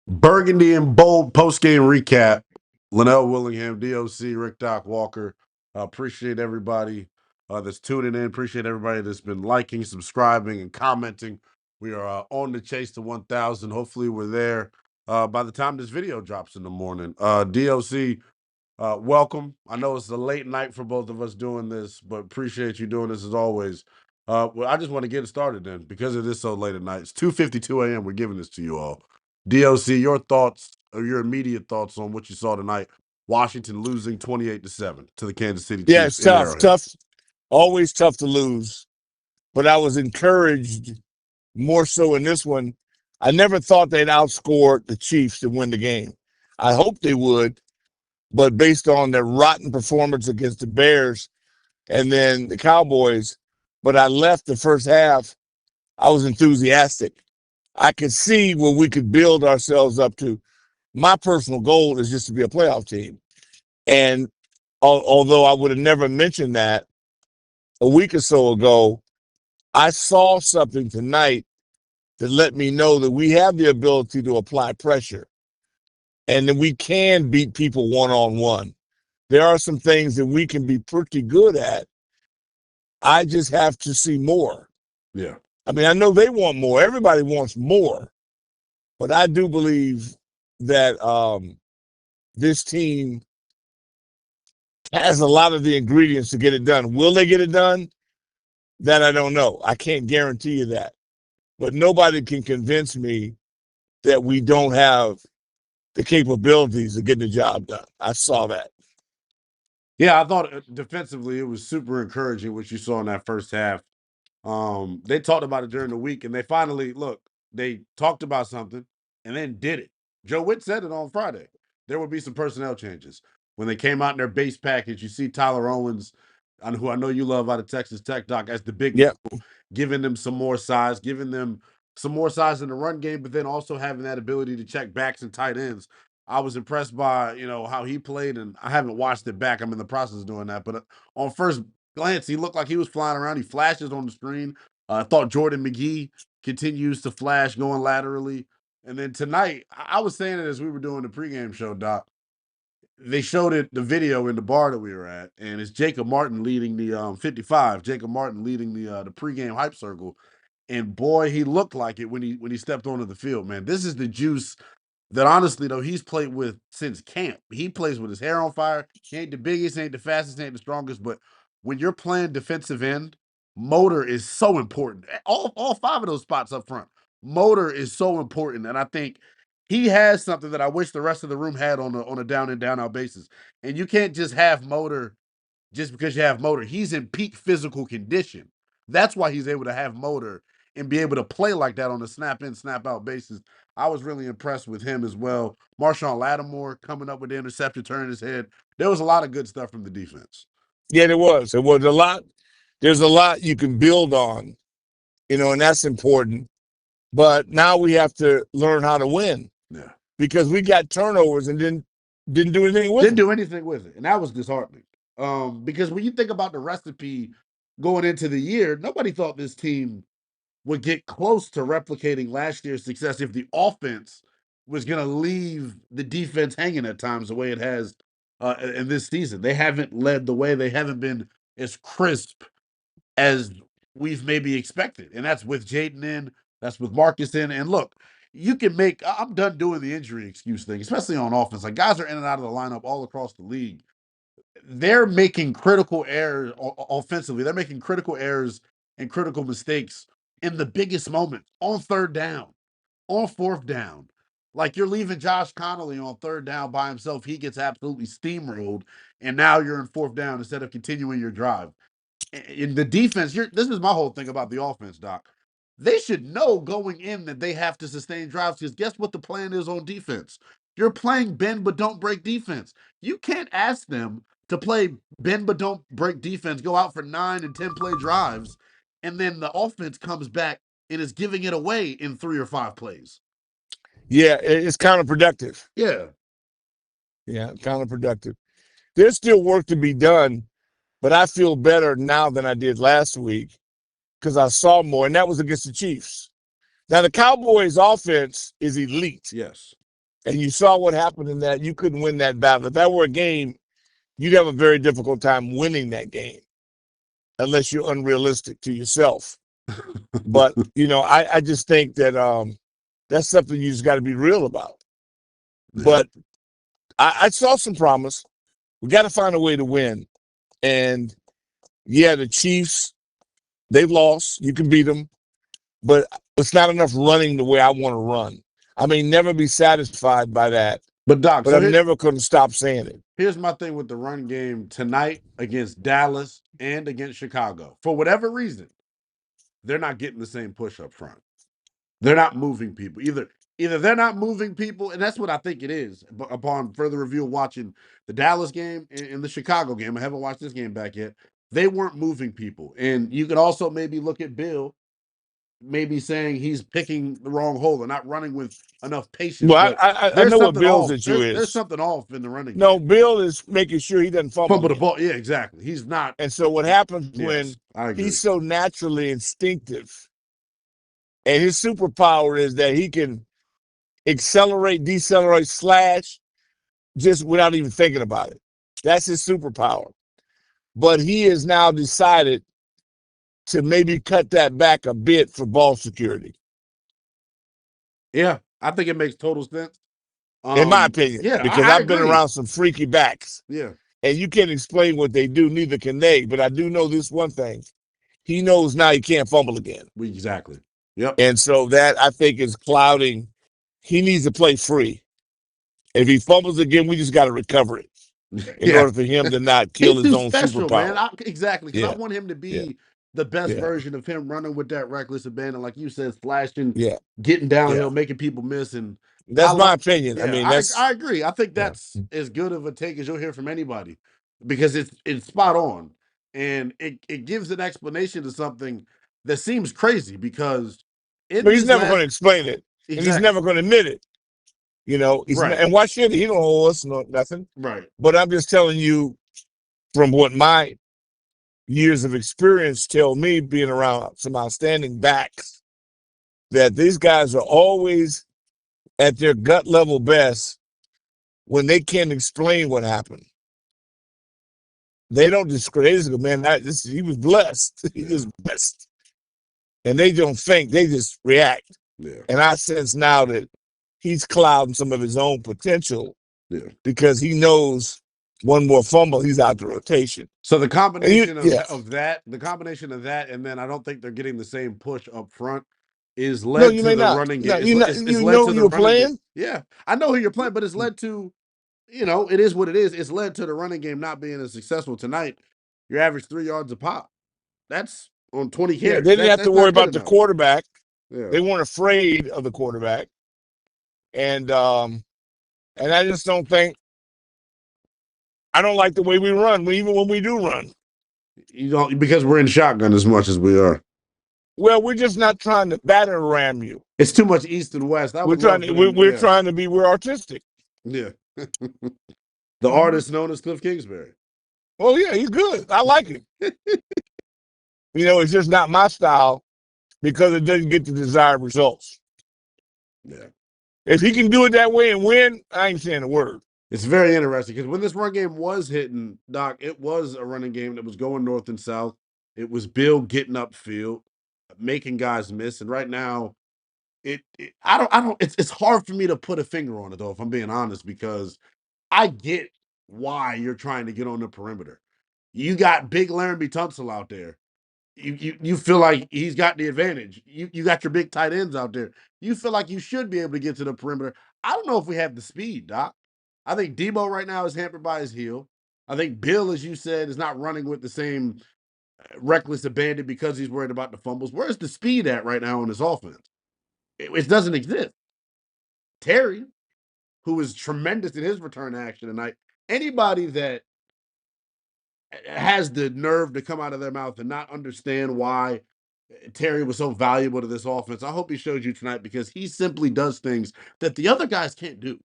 Burgundy and Bold post-game recap. Lynnell, Willingham, DOC, Rick Doc Walker. Appreciate everybody that's tuning in. Appreciate everybody that's been liking, subscribing, and commenting. We are on the chase to 1,000. Hopefully, we're there by the time this video drops in the morning. DOC, welcome. I know it's a late night for both of us doing this, but appreciate you doing this as always. Well, I just want to get it started then because it is so late at night. It's 2:52 a.m. We're giving this to you all. DOC, your thoughts or your immediate thoughts on what you saw tonight? Washington losing 28-7 to the Kansas City Yeah, Chiefs it's in tough. Arrowhead. Tough. Always tough to lose. But I was encouraged more so in this one. I never thought they'd outscore the Chiefs to win the game. I hoped they would, but based on their rotten performance against the Bears and then the Cowboys, but I left the first half, I was enthusiastic. I could see what we could build ourselves up to. My personal goal is just to be a playoff team. And although I would have never mentioned that a week or so ago, I saw something tonight that let me know that we have the ability to apply pressure and that we can beat people one-on-one. There are some things that we can be pretty good at. I just have to see more. Yeah. I mean, I know they want more. Everybody wants more. But I do believe that this team has a lot of the ingredients to get it done. Will they get it done? That I don't know. I can't guarantee you that. But nobody can convince me that we don't have the capabilities of getting the job done. I saw that. Yeah, I thought defensively it was super encouraging what you saw in that first half. They talked about it during the week, and they finally they talked about something and then did it. Joe Witt said it on Friday. There would be some personnel changes. When they came out in their base package, you see Tyler Owens, who I know you love out of Texas Tech, Doc, as the big Yep. giving them some more size, giving them some more size in the run game, but then also having that ability to check backs and tight ends. I was impressed by, how he played, and I haven't watched it back. I'm in the process of doing that, but on first glance, he looked like he was flying around. He flashes on the screen. I thought Jordan McGee continues to flash going laterally. And then tonight, I was saying it as we were doing the pregame show, Doc. They showed it, the video in the bar that we were at, and it's Jacob Martin leading the 55. Jacob Martin leading the pregame hype circle, and boy, he looked like it when he stepped onto the field. Man, this is the juice that honestly though he's played with since camp. He plays with his hair on fire. He ain't the biggest, ain't the fastest, ain't the strongest, but when you're playing defensive end, motor is so important. All five of those spots up front, motor is so important, and I think he has something that I wish the rest of the room had on a down and down out basis. And you can't just have motor just because you have motor. He's in peak physical condition. That's why he's able to have motor and be able to play like that on a snap in, snap out basis. I was really impressed with him as well. Marshawn Lattimore coming up with the interception, turning his head. There was a lot of good stuff from the defense. Yeah, there was. There was a lot. There's a lot you can build on, and that's important. But now we have to learn how to win. Yeah. Because we got turnovers and didn't do anything with Didn't them. do anything with it. And that was disheartening. Because when you think about the recipe going into the year, nobody thought this team would get close to replicating last year's success if the offense was going to leave the defense hanging at times the way it has in this season. They haven't led the way. They haven't been as crisp as we've maybe expected. And that's with Jaden in, that's with Marcus in. And look, I'm done doing the injury excuse thing, especially on offense. Like guys are in and out of the lineup all across the league. They're making critical errors offensively. They're making critical errors and critical mistakes in the biggest moments on third down, on fourth down. Like you're leaving Josh Connolly on third down by himself. He gets absolutely steamrolled, and now you're in fourth down instead of continuing your drive. In the defense, this is my whole thing about the offense, Doc. They should know going in that they have to sustain drives because guess what the plan is on defense? You're playing bend but don't break defense. You can't ask them to play bend but don't break defense, go out for 9 and 10 play drives, and then the offense comes back and is giving it away in 3 or 5 plays. Yeah, it's counterproductive. Yeah. Yeah, counterproductive. There's still work to be done, but I feel better now than I did last week because I saw more, and that was against the Chiefs. Now, the Cowboys' offense is elite. Yes. And you saw what happened in that. You couldn't win that battle. If that were a game, you'd have a very difficult time winning that game unless you're unrealistic to yourself. But, I just think that that's something you just got to be real about. Yeah. But I saw some promise. We got to find a way to win. And yeah, the Chiefs, they've lost. You can beat them. But it's not enough running the way I want to run. I may never be satisfied by that. But Doc, But I'm never going to stop saying it. Here's my thing with the run game tonight against Dallas and against Chicago. For whatever reason, they're not getting the same push up front. They're not moving people. Either they're not moving people, and that's what I think it is. But upon further review of watching the Dallas game and the Chicago game, I haven't watched this game back yet. They weren't moving people. And you could also maybe look at Bill, maybe saying he's picking the wrong hole and not running with enough patience. Well, But I know what Bill's issue is. There's something off in the running No, game. Bill is making sure he doesn't fumble the ball. Yeah, exactly. He's not. And so what happens when he's so naturally instinctive, and his superpower is that he can accelerate, decelerate, slash, just without even thinking about it. That's his superpower. But he has now decided to maybe cut that back a bit for ball security. Yeah, I think it makes total sense. In my opinion. Yeah, because I've been around some freaky backs. Yeah. And you can't explain what they do, neither can they. But I do know this one thing. He knows now he can't fumble again. Exactly. Yep. And so that, I think, is clouding. He needs to play free. If he fumbles again, we just got to recover it in order for him to not kill his own superpower. Man. Exactly, because I want him to be the best version of him, running with that reckless abandon, like you said, flashing, getting downhill, making people miss. And that's my opinion. I mean, I agree. I think that's as good of a take as you'll hear from anybody, because it's spot on, and it gives an explanation to something that seems crazy, because he's never going to explain it. Exactly. And he's never going to admit it. And why should he? He don't owe us nothing. Right. But I'm just telling you, from what my years of experience tell me, being around some outstanding backs, that these guys are always at their gut level best when they can't explain what happened. They don't discredit. They just go, man, he was blessed. He was blessed. And they don't think, they just react. Yeah. And I sense now that he's clouding some of his own potential because he knows one more fumble, he's out the rotation. So the combination of that, and then I don't think they're getting the same push up front is led to the running game. You know who you're playing? Yeah, I know who you're playing, but it's led to, it is what it is. It's led to the running game not being as successful tonight. Your average 3 yards a pop. That's on 20 carries. They didn't have to worry about the quarterback. Yeah. They weren't afraid of the quarterback. And I just don't think, I don't like the way we run, even when we do run. You don't, because we're in shotgun as much as we are. Well, we're just not trying to batter ram you. It's too much east and west. We're trying to be, we're artistic. Yeah. The artist known as Cliff Kingsbury. Oh yeah, he's good. I like him. It's just not my style because it doesn't get the desired results. Yeah. If he can do it that way and win, I ain't saying a word. It's very interesting because when this run game was hitting, Doc, it was a running game that was going north and south. It was Bill getting upfield, making guys miss. And right now, it's hard for me to put a finger on it, though, if I'm being honest, because I get why you're trying to get on the perimeter. You got big Laramie Tunsil out there. You feel like he's got the advantage. You got your big tight ends out there. You feel like you should be able to get to the perimeter. I don't know if we have the speed, Doc. I think Debo right now is hampered by his heel. I think Bill, as you said, is not running with the same reckless abandon because he's worried about the fumbles. Where's the speed at right now on his offense? It doesn't exist. Terry, who is tremendous in his return action tonight, anybody that has the nerve to come out of their mouth and not understand why Terry was so valuable to this offense, I hope he showed you tonight, because he simply does things that the other guys can't do.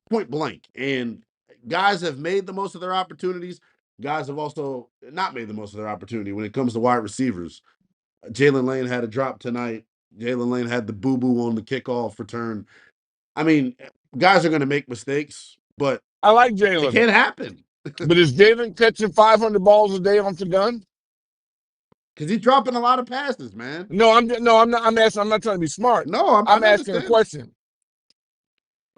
Point blank. And guys have made the most of their opportunities. Guys have also not made the most of their opportunity when it comes to wide receivers. Jalen Lane had a drop tonight. Jalen Lane had the boo-boo on the kickoff return. I mean, guys are going to make mistakes, but I like it Jalen. can't happen. But is Jalen catching 500 balls a day off the gun? Because he's dropping a lot of passes, man. No, I'm not. I'm asking. I'm not trying to be smart. No, I'm I asking a understand. question.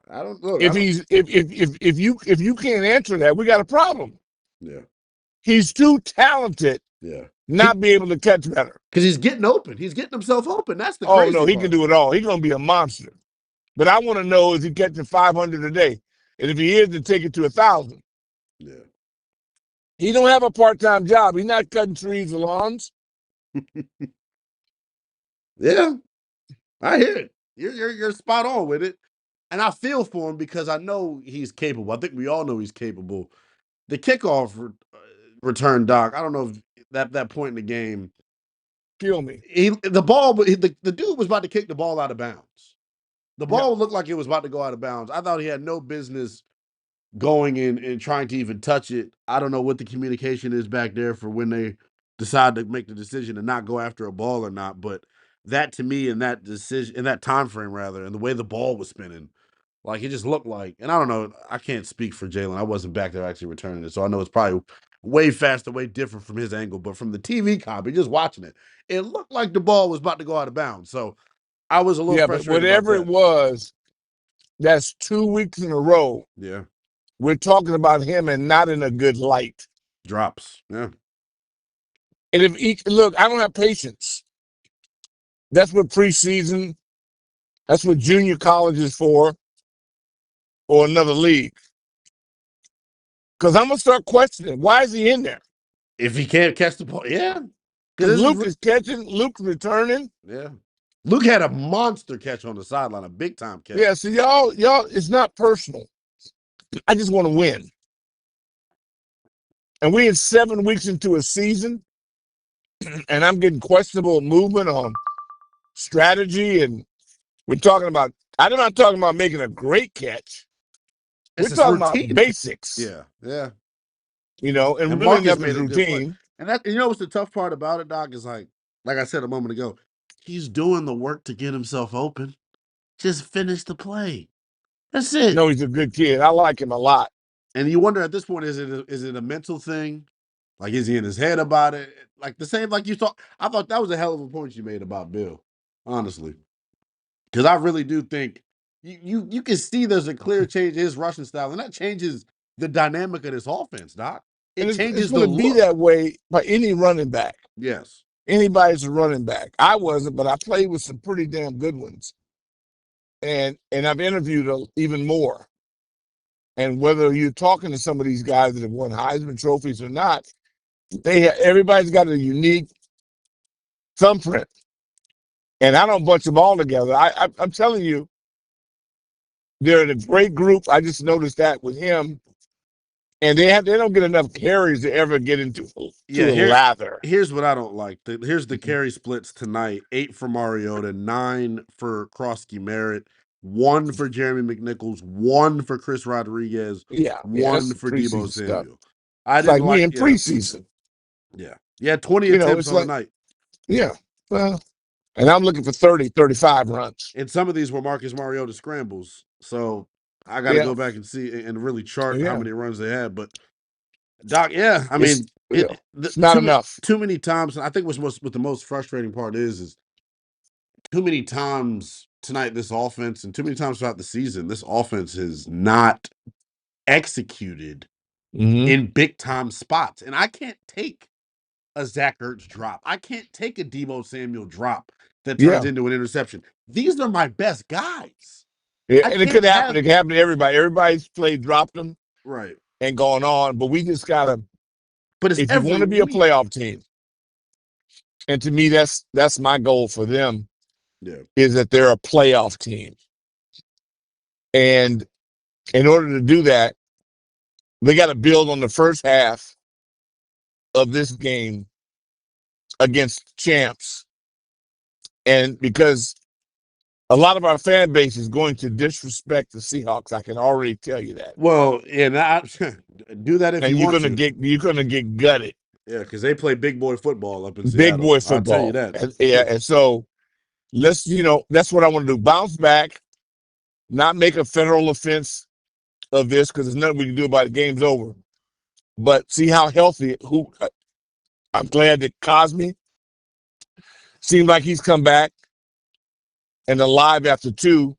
I don't look. If you can't answer that, we got a problem. Yeah. He's too talented. Yeah. Not be able to catch better. Because he's getting open. He's getting himself open. That's the Oh crazy no, he part. can do it all. He's gonna be a monster. But I want to know, is he catching 500 a day? And if he is, then take it to 1,000. Yeah. He don't have a part-time job. He's not cutting trees or lawns. Yeah. I hear it. You're spot on with it. And I feel for him because I know he's capable. I think we all know he's capable. The kickoff return, Doc, I don't know if that point in the game, Kill me. the dude was about to kick the ball out of bounds. The ball Yeah. looked like it was about to go out of bounds. I thought he had no business going in and trying to even touch it. I don't know what the communication is back there for when they decide to make the decision to not go after a ball or not. But that to me, in that decision, in that time frame rather, and the way the ball was spinning, like it just looked like, and I don't know, I can't speak for Jalen. I wasn't back there actually returning it, so I know it's probably way faster, way different from his angle. But from the TV copy, just watching it, it looked like the ball was about to go out of bounds. So I was a little Yeah, but frustrated about whatever it that. was, that's 2 weeks in a row. Yeah, We're talking about him and not in a good light. drops. Yeah, And if he look, I don't have patience. That's what preseason, that's what junior college is for, or another league. Because I'm gonna start questioning, why is he in there? if he can't catch the ball, yeah, Because because Luke is catching, Luke's returning. yeah. Luke had a monster catch on the sideline, a big time catch. Yeah, so y'all, it's not personal. I just want to win. And we in 7 weeks into a season, and I'm getting questionable movement on strategy, and we're talking about. I'm not talking about making a great catch. We're talking about basics. Yeah, yeah. You know, and really Marcus nothing's made a good play. routine. And that, you know what's the tough part about it, Doc, is like I said a moment ago, he's doing the work to get himself open. Just finish the play. That's it. No, he's a good kid. I like him a lot. And you wonder at this point, is it a mental thing? Like, is he in his head about it? Like the same, like you thought. I thought that was a hell of a point you made about Bill, honestly, because I really do think you can see there's a clear change in his rushing style, and that changes the dynamic of this offense, Doc. And It it's changes going the to be look. that way by any running back. Yes. Anybody's a running back. I wasn't, but I played with some pretty damn good ones. And I've interviewed even more. And whether you're talking to some of these guys that have won Heisman trophies or not, everybody's got a unique thumbprint. And I don't bunch them all together. I'm telling you, they're a great group. I just noticed that with him. And they don't get enough carries to ever get into a lather. Here's what I don't like. Here's the carry splits tonight: 8 for Mariota, 9 for Krosky Merritt, 1 for Jeremy McNichols, 1 for Chris Rodriguez, 1 for Debo Samuel. I It's didn't like we in preseason. Yeah, 20 attempts on the night. Yeah, well, and I'm looking for 30, 35 runs. And some of these were Marcus Mariota scrambles. So I got to go back and see and really chart how many runs they had. But Doc, I mean, it's not enough. Too many times. I think what the most frustrating part is too many times tonight this offense, and too many times throughout the season, this offense has not executed in big time spots. And I can't take a Zach Ertz drop. I can't take a Debo Samuel drop that turns into an interception. These are my best guys. Yeah, and it could happen. It can happen to everybody. Everybody's played dropped them, right, and gone on. But we just gotta. But it's if you want to be a playoff team, and to me, that's my goal for them. Yeah, is that they're a playoff team, and in order to do that, they got to build on the first half of this game against champs, and because a lot of our fan base is going to disrespect the Seahawks. I can already tell you that. Well, yeah, do that if and you want to. You're gonna get gutted. Yeah, because they play big boy football up in big Seattle. Big boy football. I'll tell you that. And so let's, that's what I want to do. Bounce back not make a federal offense of this because there's nothing we can do about it. Game's over. But see how healthy. I'm glad that Cosme seems like he's come back and alive after 2.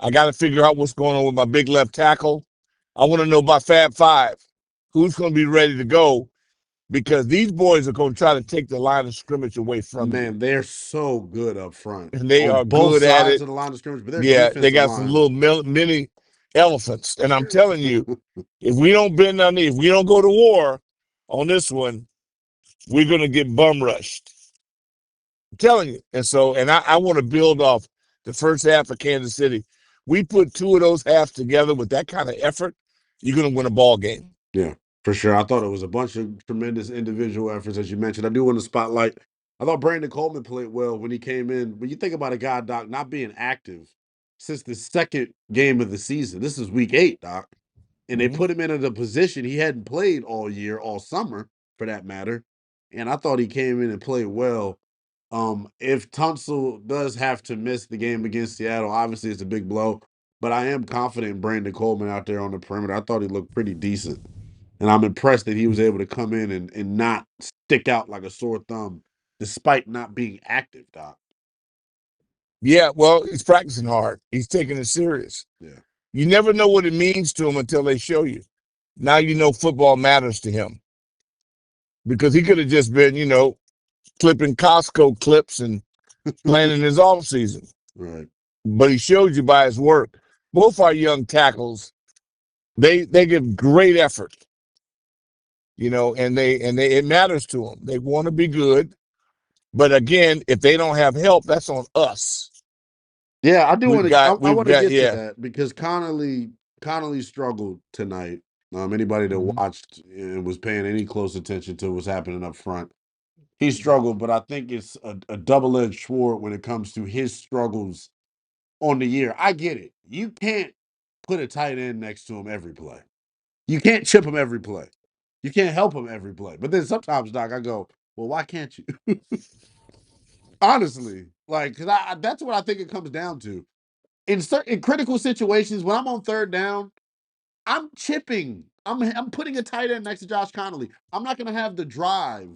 I got to figure out what's going on with my big left tackle. I want to know about Fab Five. Who's going to be ready to go? Because these boys are going to try to take the line of scrimmage away from you. Man, they're so good up front. And they on are both good at sides it. of the line of scrimmage, but their Yeah, they defensive got some line. little mini elephants. And I'm telling you, if we don't bend our knee, if we don't go to war on this one, we're going to get bum rushed. I'm telling you. And I want to build off the first half of Kansas City. We put 2 of those halves together with that kind of effort, you're going to win a ball game. Yeah, for sure. I thought it was a bunch of tremendous individual efforts, as you mentioned. I do want to spotlight. I thought Brandon Coleman played well when he came in. When you think about a guy, Doc, not being active since the second game of the season, this is week 8, Doc, and they put him in a position he hadn't played all year, all summer, for that matter. And I thought he came in and played well. If Tunsil does have to miss the game against Seattle, obviously it's a big blow. But I am confident in Brandon Coleman out there on the perimeter. I thought he looked pretty decent. And I'm impressed that he was able to come in and not stick out like a sore thumb, despite not being active, Doc. Yeah, well, he's practicing hard. He's taking it serious. Yeah. You never know what it means to him until they show you. Now you know football matters to him. Because he could have just been, clipping Costco clips and planning his off season. Right. But he showed you by his work. Both our young tackles, they give great effort. And it matters to them. They want to be good. But again, if they don't have help, that's on us. Yeah, I do want to. I want to get yeah. to that because Connolly struggled tonight. Anybody that watched and was paying any close attention to what's happening up front, he struggled. But I think it's a double-edged sword when it comes to his struggles on the year. I get it. You can't put a tight end next to him every play. You can't chip him every play. You can't help him every play. But then sometimes, Doc, I go, well, why can't you? Honestly, like, because that's what I think it comes down to. In critical situations, when I'm on third down, I'm chipping. I'm putting a tight end next to Josh Connolly. I'm not going to have the drive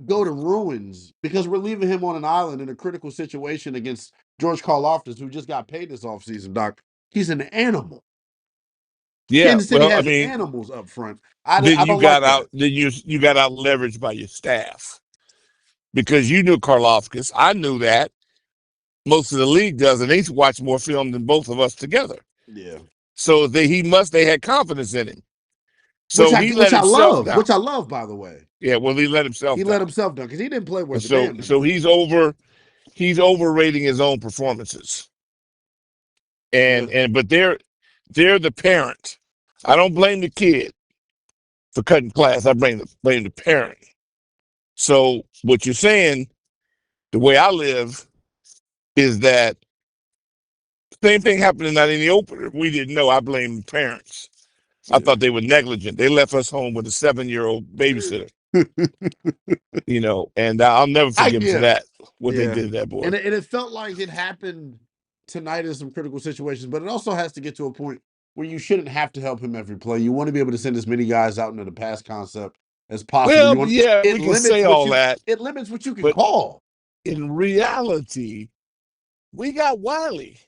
go to ruins because we're leaving him on an island in a critical situation against George Karlaftis, who just got paid this offseason, Doc. He's an animal. Yeah, Kansas City has animals up front. I don't like that. Then you got out leveraged by your staff because you knew Karlaftis. I knew that. Most of the league does, and they watch more film than both of us together. Yeah. So they had confidence in him. So he let himself down. Which I love, by the way. Yeah, well, he let himself down. He let himself down because he didn't play worth so, the damn. So he's overrating his own performances. But they're the parent. I don't blame the kid for cutting class. I blame the parent. So what you're saying, the way I live, is that same thing happened tonight in the opener. We didn't know. I blame the parents. I thought they were negligent. They left us home with a 7-year-old babysitter. And I'll never forgive them for that, what they did to that boy. And it felt like it happened tonight in some critical situations, but it also has to get to a point where you shouldn't have to help him every play. You want to be able to send as many guys out into the pass concept as possible. Well, we can say all that. It limits what you can call. In reality, we got Wiley.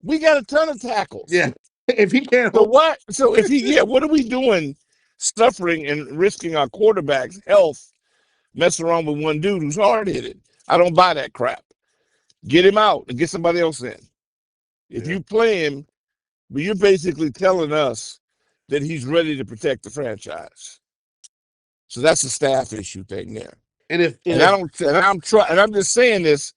We got a ton of tackles. Yeah. If he can't hold. What are we doing suffering and risking our quarterback's health, messing around with one dude who's hard-headed? I don't buy that crap. Get him out and get somebody else in. If you play him, but you're basically telling us that he's ready to protect the franchise. So that's a staff issue thing there. I'm just saying this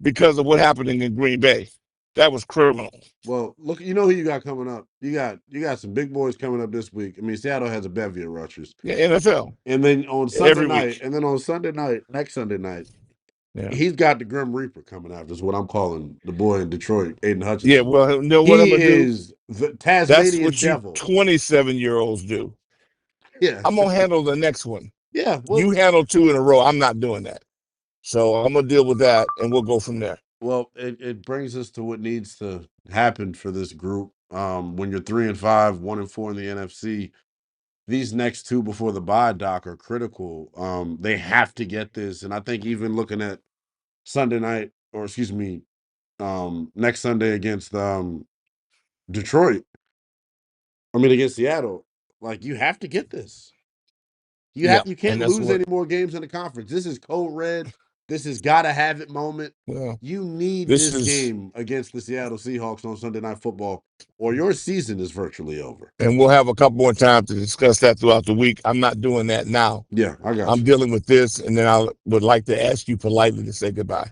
because of what happened in Green Bay. That was criminal. Well, look, you know who you got coming up. You got some big boys coming up this week. I mean, Seattle has a bevy of rushers. Yeah, NFL. And then on Sunday night, next Sunday night, he's got the Grim Reaper coming after. Is what I'm calling the boy in Detroit, Aiden Hutchinson. Yeah, well, no, what I'm gonna do? The Tasmanian That's what devil. 27-year-olds do. Yeah, I'm gonna handle the next one. Yeah, you handle 2 in a row. I'm not doing that. So I'm gonna deal with that, and we'll go from there. Well, it brings us to what needs to happen for this group. When you're 3-5, 1-4 in the NFC, these next two before the bye, Doc, are critical. They have to get this, and I think even looking at Sunday night, or excuse me, next Sunday against Detroit. I mean against Seattle. Like you have to get this. Yeah, You and can't that's lose what. any more games in the conference. This is code red. This is gotta have it moment. Well, You need this this is, game against the Seattle Seahawks on Sunday Night Football, or your season is virtually over. and we'll have a couple more times to discuss that throughout the week. I'm not doing that now. Yeah, I got I'm you. dealing with this, and then I would like to ask you politely to say goodbye.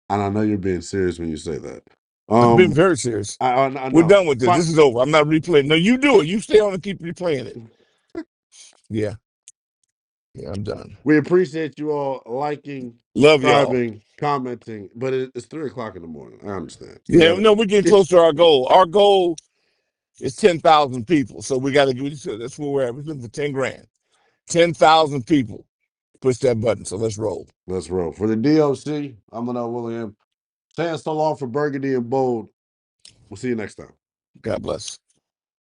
And I know you're being serious when you say that. I'm being very serious. I We're know. done with this. This is over. I'm not replaying. No, you do it. You stay on and keep replaying it. Yeah. Yeah, I'm done. We appreciate you all liking, Love y'all. subscribing, commenting, but it's 3:00 in the morning. I understand. We Yeah, got no, we're getting close to our goal. Our goal is 10,000 people. So we got to do this. That's where we're at. We're looking for 10 grand. 10,000 people. Push that button. So let's roll. Let's roll. For the DOC, I'm Lynnell Willingham. Saying so long for Burgundy and Bold. We'll see you next time. God bless.